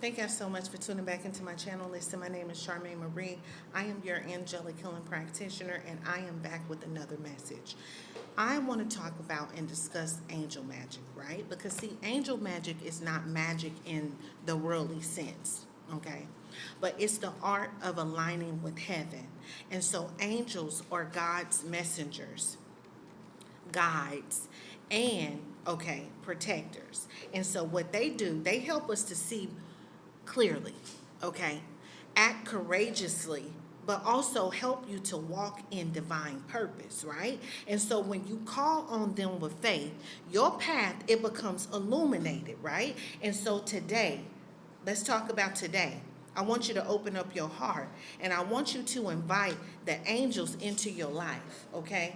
Thank you so much for tuning back into my channel. Listen, my name is Charmaine Marie. I am your angelic healing practitioner, and I am back with another message. I want to talk about and discuss angel magic, right? Because, see, angel magic is not magic in the worldly sense, okay? But it's the art of aligning with heaven. And so, angels are God's messengers, guides, and protectors. And so what they do, they help us to see clearly, okay? Act courageously, but also help you to walk in divine purpose, right? And so when you call on them with faith, your path, it becomes illuminated, right? And so today, let's talk about today. I want you to open up your heart, and I want you to invite the angels into your life, okay?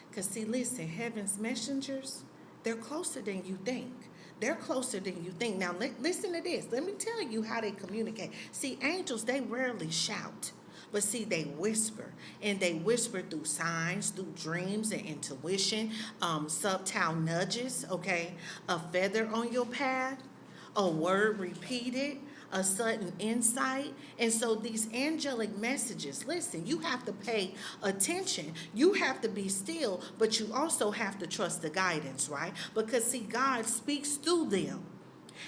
Because, see, listen, heaven's messengers, they're closer than you think. They're closer than you think. Now, listen to this. Let me tell you how they communicate. See, angels, they rarely shout. But see, they whisper. And they whisper through signs, through dreams and intuition, subtle nudges, okay? A feather on your path, a word repeated, a sudden insight. And so these angelic messages, listen, you have to pay attention. You have to be still, but you also have to trust the guidance, right? Because, see, God speaks through them.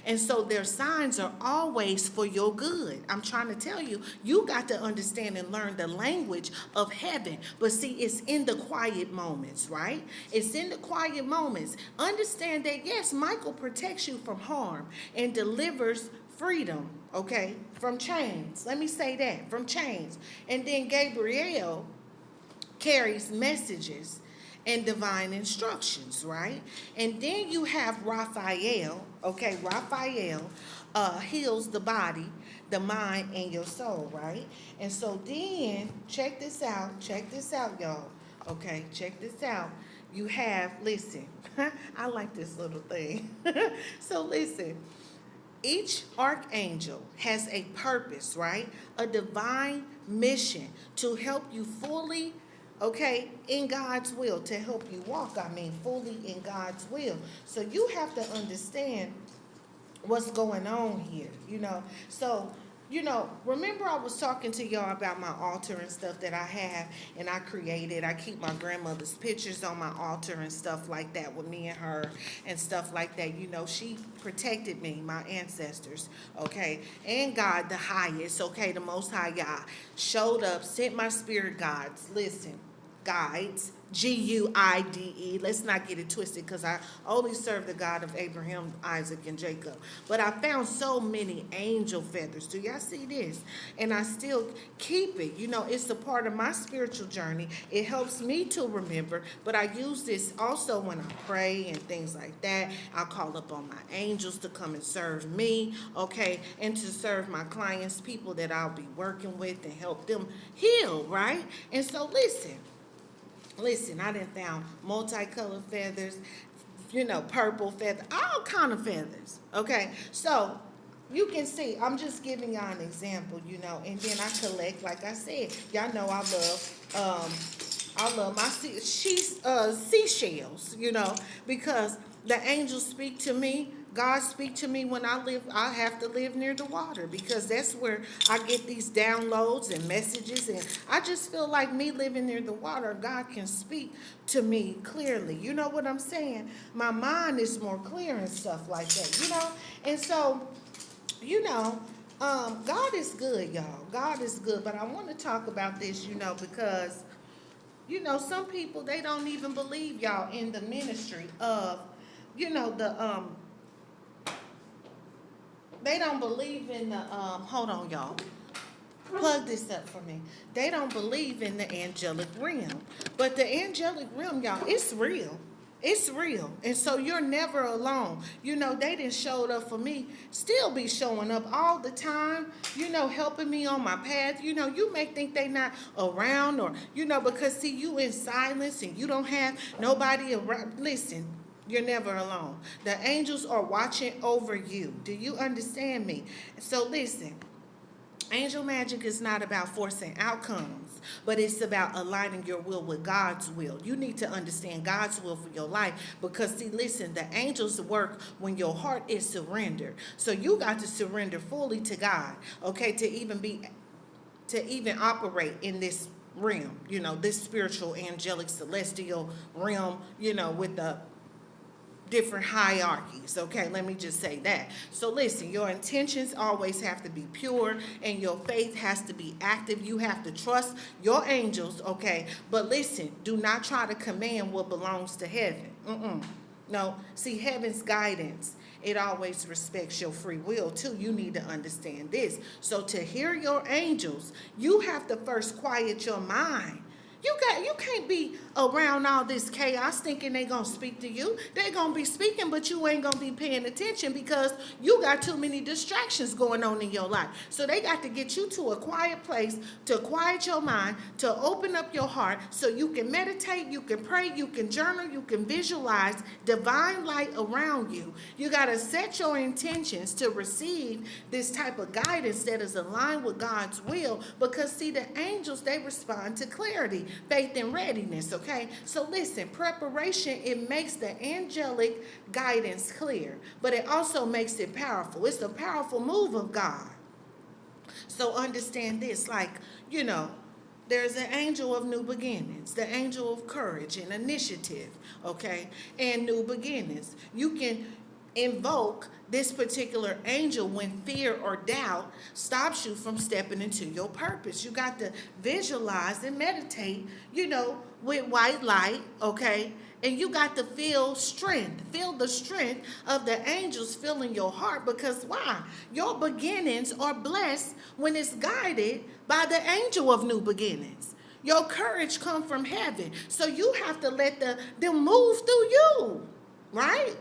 And so their signs are always for your good. I'm trying to tell you, you got to understand and learn the language of heaven. But see, it's in the quiet moments, right? It's in the quiet moments. Understand that, yes, Michael protects you from harm and delivers freedom, okay, from chains. Let me say that, from chains. And then Gabriel carries messages and divine instructions, right? And then you have Raphael, okay? Raphael heals the body, the mind, and your soul, right? And so then, check this out, y'all. Okay, check this out. You have, listen, I like this little thing. So listen, each archangel has a purpose, right? A divine mission to help you fully, okay, in God's will, to help you walk, fully in God's will. So you have to understand what's going on here, So, remember I was talking to y'all about my altar and stuff that I have and I created. I keep my grandmother's pictures on my altar and stuff like that with me and her and stuff like that. She protected me, my ancestors, okay? And God, the highest, okay, the Most High God, showed up, sent my spirit guides, Guide. Let's not get it twisted, because I only serve the God of Abraham, Isaac, and Jacob. But I found so many angel feathers. Do y'all see this? And I still keep it. It's a part of my spiritual journey. It helps me to remember. But I use this also when I pray and things like that. I call up on my angels to come and serve me, okay, and to serve my clients, people that I'll be working with, and help them heal, right? And so Listen, I done found multicolored feathers, purple feathers, all kind of feathers, okay? So you can see, I'm just giving y'all an example, and then I collect, like I said, y'all know I love my seashells, because the angels speak to me. God speak to me when I have to live near the water, because that's where I get these downloads and messages. And I just feel like me living near the water, God can speak to me clearly. You know what I'm saying? My mind is more clear and stuff like that, And so, God is good, y'all. God is good. But I want to talk about this, because, some people, they don't even believe, y'all, in the ministry of, they don't believe in the, hold on, y'all. Plug this up for me. They don't believe in the angelic realm. But the angelic realm, y'all, it's real. It's real. And so you're never alone. They done showed up for me, still be showing up all the time, helping me on my path. You may think they not around, or, because, see, you in silence and you don't have nobody around. Listen, you're never alone. The angels are watching over you. Do you understand me? So listen, angel magic is not about forcing outcomes. angels, but it's about aligning your will with God's will. You need to understand God's will for your life because, see, listen, the angels work when your heart is surrendered. So you got to surrender fully to God, okay, to even operate in this realm, this spiritual, angelic, celestial realm, with the different hierarchies. Okay, let me just say that. So listen, your intentions always have to be pure and your faith has to be active. You have to trust your angels, okay? But listen, do not try to command what belongs to heaven. No, see, heaven's guidance, it always respects your free will too. You need to understand this. So to hear your angels, you have to first quiet your mind. You can't be around all this chaos thinking they're going to speak to you. They're going to be speaking, but you ain't going to be paying attention because you got too many distractions going on in your life. So they got to get you to a quiet place, to quiet your mind, to open up your heart so you can meditate, you can pray, you can journal, you can visualize divine light around you. You got to set your intentions to receive this type of guidance that is aligned with God's will because, see, the angels, they respond to clarity, faith, and readiness, okay? So listen, preparation, it makes the angelic guidance clear, but it also makes it powerful. It's a powerful move of God. So understand this, there's an angel of new beginnings, the angel of courage and initiative, okay, and new beginnings. You can invoke this particular angel when fear or doubt stops you from stepping into your purpose. You got to visualize and meditate, with white light, okay? And you got to feel the strength of the angels filling your heart because why? Your beginnings are blessed when it's guided by the angel of new beginnings. Your courage comes from heaven. So you have to let them move through you, right?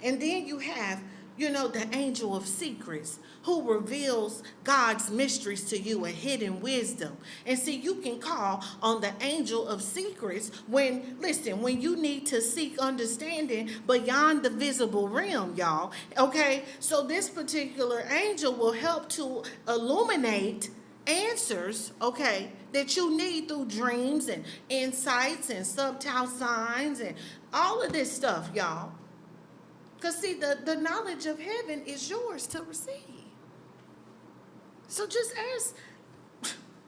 And then you have, the angel of secrets who reveals God's mysteries to you and hidden wisdom. And see, you can call on the angel of secrets when you need to seek understanding beyond the visible realm, y'all. Okay, so this particular angel will help to illuminate answers, okay, that you need through dreams and insights and subtle signs and all of this stuff, y'all. Because, see, the knowledge of heaven is yours to receive. So just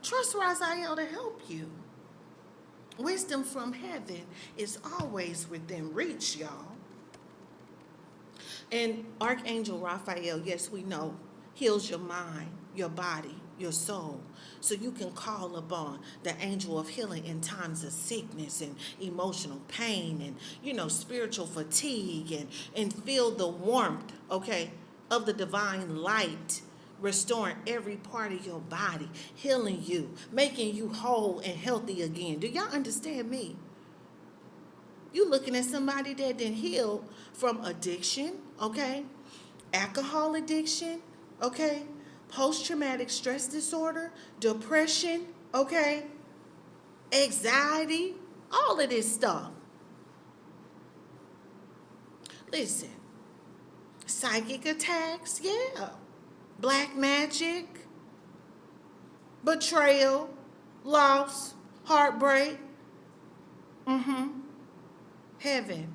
trust Raziel to help you. Wisdom from heaven is always within reach, y'all. And Archangel Raphael, yes, we know, heals your mind, your body, your soul. So you can call upon the angel of healing in times of sickness and emotional pain and, spiritual fatigue and feel the warmth, okay, of the divine light, restoring every part of your body, healing you, making you whole and healthy again. Do y'all understand me? You looking at somebody that didn't heal from addiction, okay, alcohol addiction, okay, post-traumatic stress disorder, depression, okay, anxiety, all of this stuff. Listen, psychic attacks, yeah, black magic, betrayal, loss, heartbreak, heaven,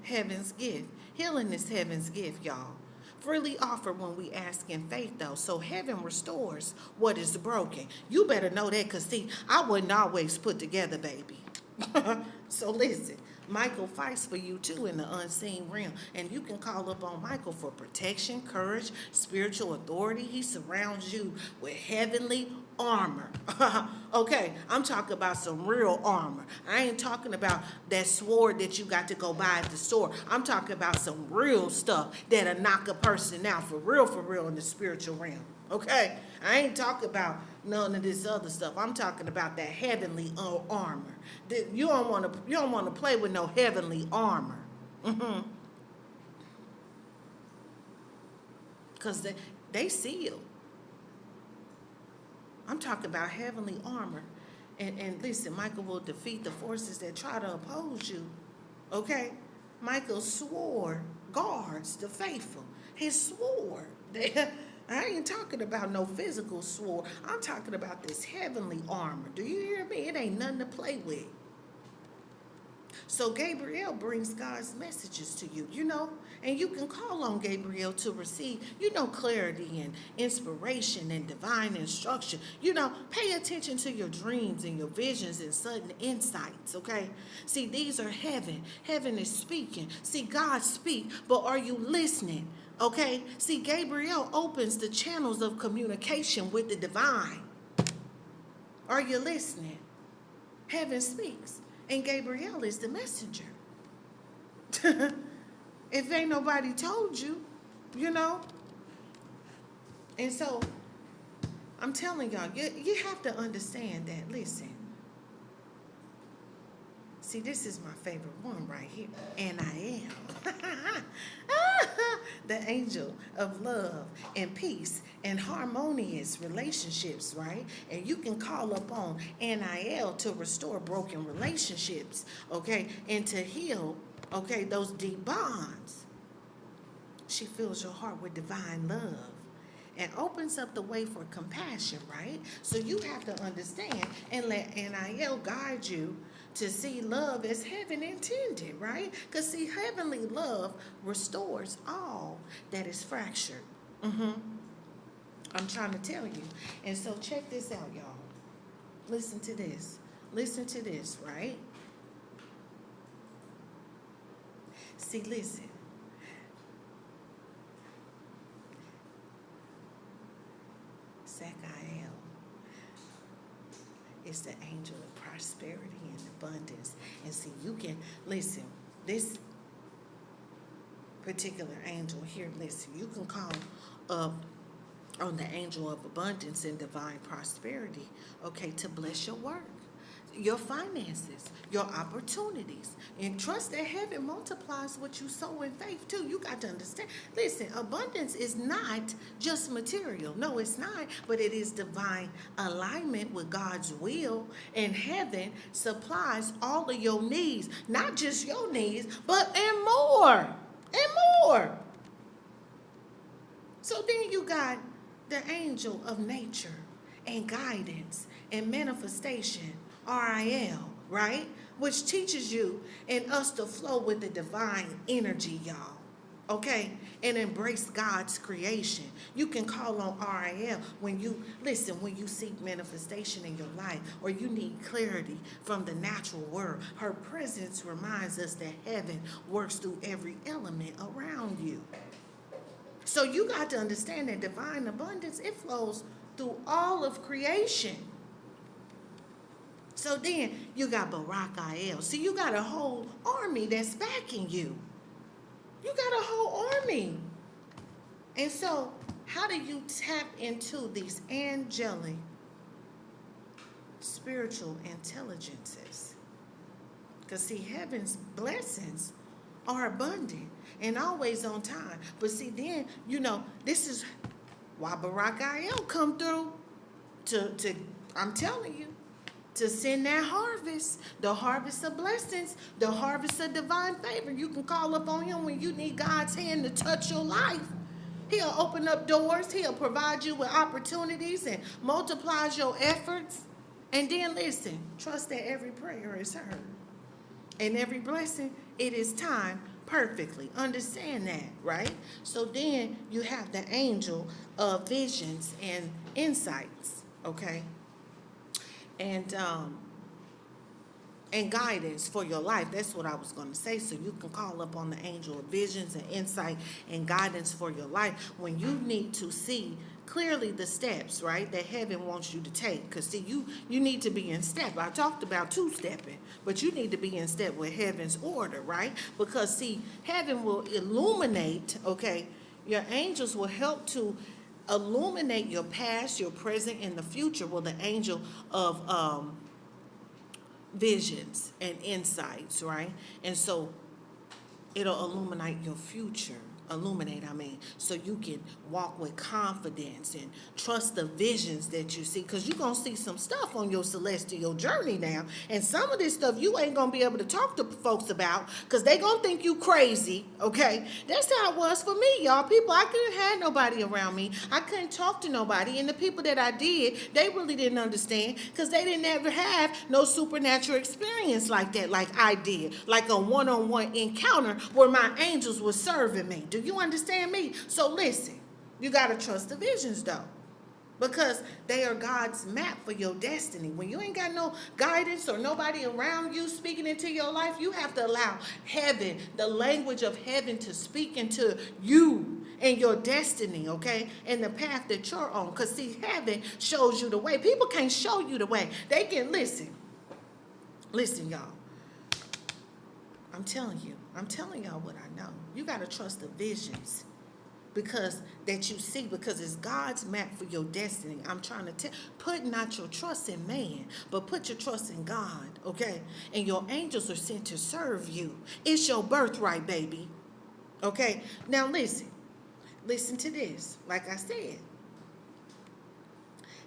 heaven's gift. Healing is heaven's gift, y'all. Freely offered when we ask in faith, though. So heaven restores what is broken. You better know that because, see, I wasn't always put together, baby. So listen, Michael fights for you, too, in the unseen realm. And you can call up on Michael for protection, courage, spiritual authority. He surrounds you with heavenly armor. Okay, I'm talking about some real armor. I ain't talking about that sword that you got to go buy at the store. I'm talking about some real stuff that'll knock a person out for real in the spiritual realm. Okay, I ain't talking about none of this other stuff. I'm talking about that heavenly armor. You don't want to play with no heavenly armor. Because they seal. I'm talking about heavenly armor. And listen, Michael will defeat the forces that try to oppose you. Okay? Michael's sword guards the faithful. His sword. I ain't talking about no physical sword. I'm talking about this heavenly armor. Do you hear me? It ain't nothing to play with. So Gabriel brings God's messages to you, and you can call on Gabriel to receive, clarity and inspiration and divine instruction. Pay attention to your dreams and your visions and sudden insights, okay? See, these are heaven. Heaven is speaking. See, God speak, but are you listening? Okay? See, Gabriel opens the channels of communication with the divine. Are you listening? Heaven speaks, and Gabriel is the messenger. If ain't nobody told you, you know. And so, I'm telling y'all, you have to understand that. Listen. See, this is my favorite one right here. And I am. The angel of love and peace and harmonious relationships, right? And you can call upon NIL to restore broken relationships, okay? And to heal, okay, those deep bonds. She fills your heart with divine love and opens up the way for compassion, right? So you have to understand and let NIL guide you to see love as heaven intended, right? Because see, heavenly love restores all that is fractured. I'm trying to tell you. And so check this out, y'all. Listen to this. Listen to this, right? See, listen. Sakael is the angel of prosperity and abundance. And see, you can, listen, this particular angel here, listen, you can call up on the angel of abundance and divine prosperity, okay, to bless your work, your finances, your opportunities. And trust that heaven multiplies what you sow in faith too. You got to understand. Listen, abundance is not just material. No, it's not. But it is divine alignment with God's will. And heaven supplies all of your needs. Not just your needs, but and more. And more. So then you got the angel of nature and guidance and manifestation, RIL, right? Which teaches you and us to flow with the divine energy, y'all. Okay? And embrace God's creation. You can call on RIL when you seek manifestation in your life or you need clarity from the natural world. Her presence reminds us that heaven works through every element around you. So you got to understand that divine abundance, it flows through all of creation. So then you got Barak Il. See, you got a whole army that's backing you. You got a whole army. And so how do you tap into these angelic spiritual intelligences? Because see, heaven's blessings are abundant and always on time. But see, then, this is why Barak Il come through to I'm telling you, to send that harvest, the harvest of blessings, the harvest of divine favor. You can call up on him when you need God's hand to touch your life. He'll open up doors. He'll provide you with opportunities and multiplies your efforts. And then listen, trust that every prayer is heard. And every blessing, it is timed perfectly. Understand that, right? So then you have the angel of visions and insights, okay? And guidance for your life. That's what I was going to say. So you can call up on the angel of visions and insight and guidance for your life when you need to see clearly the steps, right, that heaven wants you to take. Because see, you need to be in step. I talked about two-stepping, but you need to be in step with heaven's order, right? Because see, heaven will illuminate, okay, your angels will help to illuminate your past, your present, and the future with the angel of visions and insights, right? And so it'll illuminate your future, illuminate, so you can walk with confidence and trust the visions that you see, because you're going to see some stuff on your celestial journey now, and some of this stuff you ain't going to be able to talk to folks about because they going to think you crazy, okay? That's how it was for me, y'all. People, I couldn't have nobody around me. I couldn't talk to nobody, and the people that I did, they really didn't understand because they didn't ever have no supernatural experience like that, like I did, like a one-on-one encounter where my angels were serving me. Do you understand me? So listen, you got to trust the visions though, because they are God's map for your destiny. When you ain't got no guidance or nobody around you speaking into your life, you have to allow heaven, the language of heaven, to speak into you and your destiny, okay? And the path that you're on. Because see, heaven shows you the way. People can't show you the way. They can listen. Listen, y'all. I'm telling y'all what I know. You got to trust the visions because that you see, because it's God's map for your destiny. I'm trying to tell, put not your trust in man, but put your trust in God, okay? And your angels are sent to serve you. It's your birthright, baby, okay? Now listen to this. Like I said,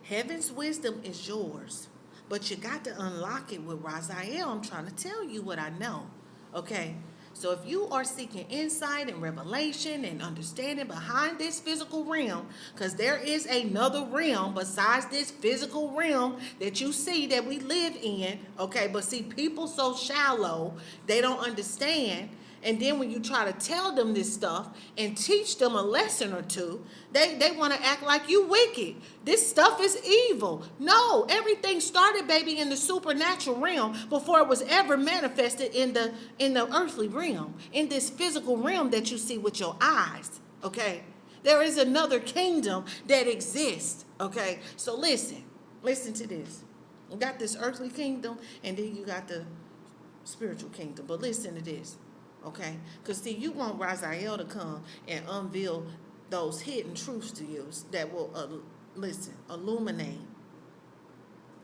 heaven's wisdom is yours, but you got to unlock it with Raziel. I'm trying to tell you what I know, okay? So if you are seeking insight and revelation and understanding behind this physical realm, because there is another realm besides this physical realm that you see that we live in, okay? But see, people so shallow, they don't understand. And then when you try to tell them this stuff and teach them a lesson or two, they want to act like you wicked. This stuff is evil. No, everything started, baby, in the supernatural realm before it was ever manifested in the earthly realm, in this physical realm that you see with your eyes, okay? There is another kingdom that exists, okay? So listen to this. You got this earthly kingdom, and then you got the spiritual kingdom. But listen to this. Okay? Because, see, you want Raziel to come and unveil those hidden truths to you that will, illuminate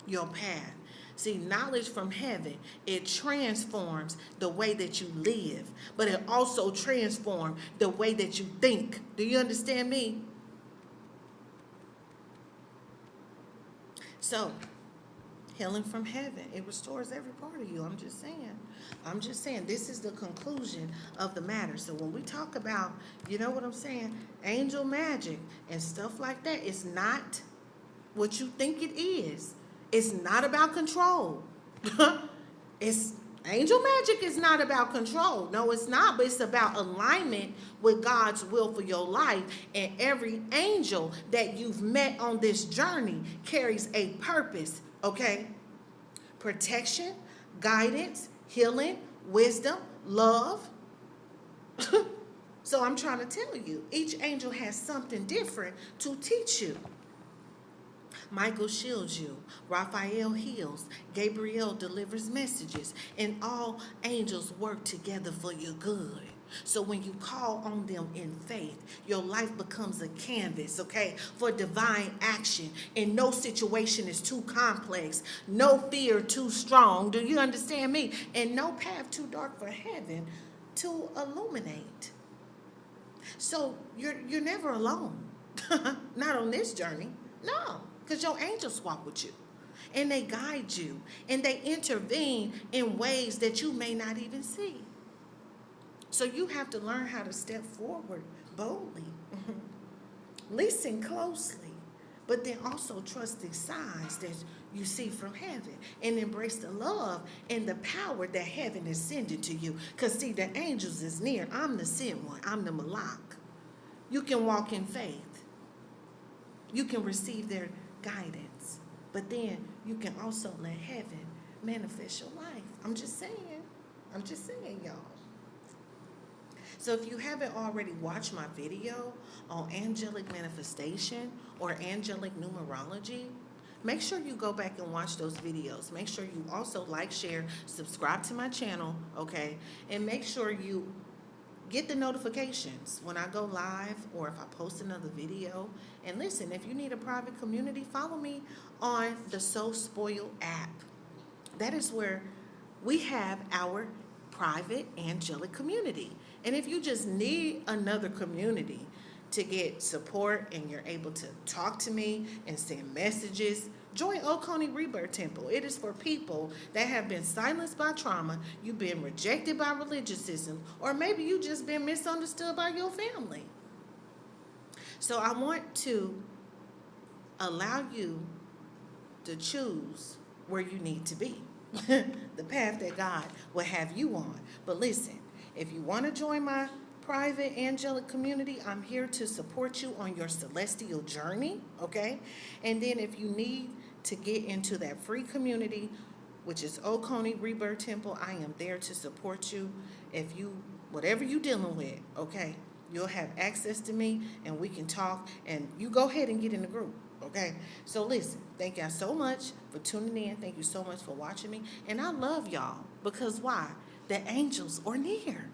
your path. See, knowledge from heaven, it transforms the way that you live, but it also transforms the way that you think. Do you understand me? So, healing from heaven, it restores every part of you. I'm just saying, this is the conclusion of the matter. So when we talk about, you know what I'm saying, angel magic and stuff like that, it's not what you think it is. It's not about control. Angel magic is not about control. No, it's not, but it's about alignment with God's will for your life. And every angel that you've met on this journey carries a purpose, okay? Protection, guidance, healing, wisdom, love. So I'm trying to tell you, each angel has something different to teach you. Michael shields you, Raphael heals, Gabriel delivers messages, and all angels work together for your good. So when you call on them in faith, your life becomes a canvas, okay, for divine action. And no situation is too complex, no fear too strong. Do you understand me? And no path too dark for heaven to illuminate. So you're never alone. Not on this journey. No, because your angels walk with you. And they guide you. And they intervene in ways that you may not even see. So you have to learn how to step forward boldly, listen closely, but then also trust the signs that you see from heaven and embrace the love and the power that heaven is sending to you. Because see, the angels is near. I'm the sent one. I'm the Malak. You can walk in faith. You can receive their guidance, but then you can also let heaven manifest your life. I'm just saying, y'all. So if you haven't already watched my video on angelic manifestation or angelic numerology, make sure you go back and watch those videos. Make sure you also like, share, subscribe to my channel, okay? And make sure you get the notifications when I go live or if I post another video. And listen, if you need a private community, follow me on the SoSpoilt app. That is where we have our private angelic community. And if you just need another community to get support and you're able to talk to me and send messages, join Oconee Rebirth Temple. It is for people that have been silenced by trauma, you've been rejected by religious systems, or maybe you just been misunderstood by your family. So I want to allow you to choose where you need to be, the path that God will have you on. But listen, if you want to join my private angelic community, I'm here to support you on your celestial journey, okay? And then if you need to get into that free community, which is Oconee Rebirth Temple, I am there to support you. If you, whatever you're dealing with, okay, you'll have access to me and we can talk, and you go ahead and get in the group. Okay, so listen, thank y'all so much for tuning in. Thank you so much for watching me. And I love y'all because why? The angels are near.